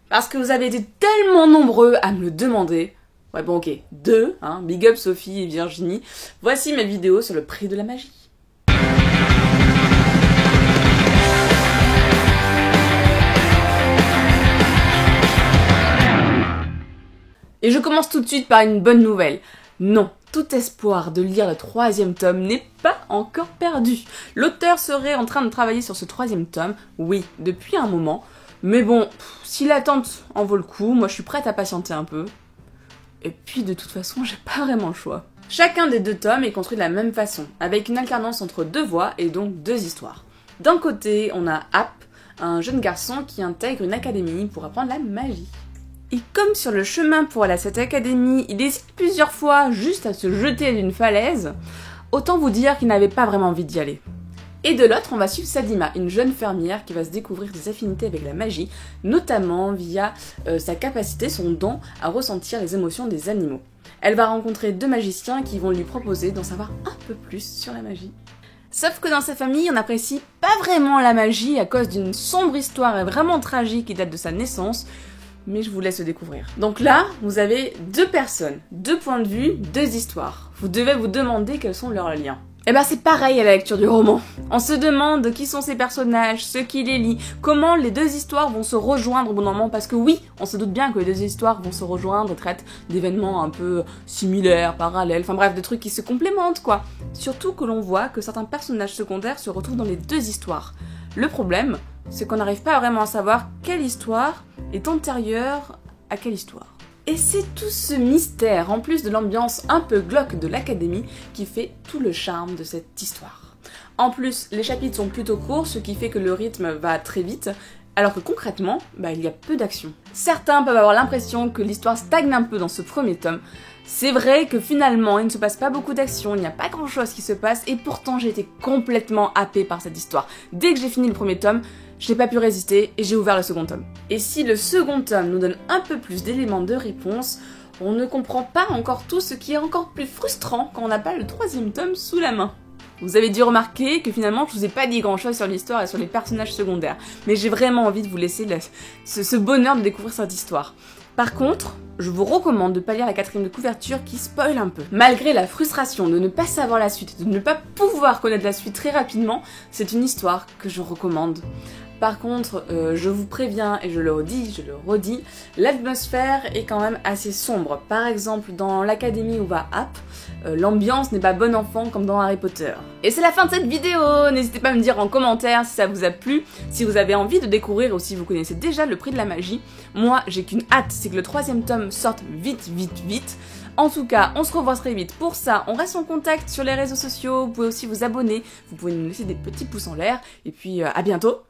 Parce que vous avez été tellement nombreux à me le demander. Ouais bon ok, 2, hein, big up Sophie et Virginie. Voici ma vidéo sur le prix de la magie. Et je commence tout de suite par une bonne nouvelle. Non, tout espoir de lire le 3e tome n'est pas encore perdu. L'auteur serait en train de travailler sur ce 3e tome, oui, depuis un moment. Mais bon, si l'attente en vaut le coup, moi je suis prête à patienter un peu. Et puis de toute façon, j'ai pas vraiment le choix. Chacun des 2 tomes est construit de la même façon, avec une alternance entre 2 voix et donc 2 histoires. D'un côté, on a App, un jeune garçon qui intègre une académie pour apprendre la magie. Et comme sur le chemin pour aller à cette académie, il hésite plusieurs fois juste à se jeter d'une falaise, autant vous dire qu'il n'avait pas vraiment envie d'y aller. Et de l'autre, on va suivre Sadima, une jeune fermière qui va se découvrir des affinités avec la magie, notamment via sa capacité, son don à ressentir les émotions des animaux. Elle va rencontrer 2 magiciens qui vont lui proposer d'en savoir un peu plus sur la magie. Sauf que dans sa famille, on n'apprécie pas vraiment la magie à cause d'une sombre histoire vraiment tragique qui date de sa naissance, mais je vous laisse le découvrir. Donc là, vous avez 2 personnes, 2 points de vue, 2 histoires. Vous devez vous demander quels sont leurs liens. Et ben c'est pareil à la lecture du roman. On se demande qui sont ces personnages, ce qui les lie, comment les 2 histoires vont se rejoindre au bon moment, parce que oui, on se doute bien que les 2 histoires vont se rejoindre et traitent d'événements un peu similaires, parallèles, enfin bref, des trucs qui se complémentent quoi. Surtout que l'on voit que certains personnages secondaires se retrouvent dans les 2 histoires. Le problème, c'est qu'on n'arrive pas vraiment à savoir quelle histoire est antérieure à quelle histoire. Et c'est tout ce mystère, en plus de l'ambiance un peu glauque de l'académie, qui fait tout le charme de cette histoire. En plus, les chapitres sont plutôt courts, ce qui fait que le rythme va très vite, alors que concrètement, il y a peu d'action. Certains peuvent avoir l'impression que l'histoire stagne un peu dans ce premier tome. C'est vrai que finalement, il ne se passe pas beaucoup d'action, il n'y a pas grand chose qui se passe, et pourtant j'ai été complètement happée par cette histoire. Dès que j'ai fini le premier tome, je n'ai pas pu résister et j'ai ouvert le second tome. Et si le second tome nous donne un peu plus d'éléments de réponse, on ne comprend pas encore tout, ce qui est encore plus frustrant quand on n'a pas le 3e tome sous la main. Vous avez dû remarquer que finalement je vous ai pas dit grand chose sur l'histoire et sur les personnages secondaires, mais j'ai vraiment envie de vous laisser ce bonheur de découvrir cette histoire. Par contre, je vous recommande de pas lire la 4e de couverture qui spoil un peu. Malgré la frustration de ne pas savoir la suite, de ne pas pouvoir connaître la suite très rapidement, c'est une histoire que je recommande. Par contre, je vous préviens, et je le redis, l'atmosphère est quand même assez sombre. Par exemple, dans l'académie où va App, l'ambiance n'est pas bon enfant comme dans Harry Potter. Et c'est la fin de cette vidéo. N'hésitez pas à me dire en commentaire si ça vous a plu, si vous avez envie de découvrir ou si vous connaissez déjà le prix de la magie. Moi, j'ai qu'une hâte, c'est que le 3e tome sorte vite. En tout cas, on se revoit très vite. Pour ça, on reste en contact sur les réseaux sociaux, vous pouvez aussi vous abonner, vous pouvez nous laisser des petits pouces en l'air, et puis à bientôt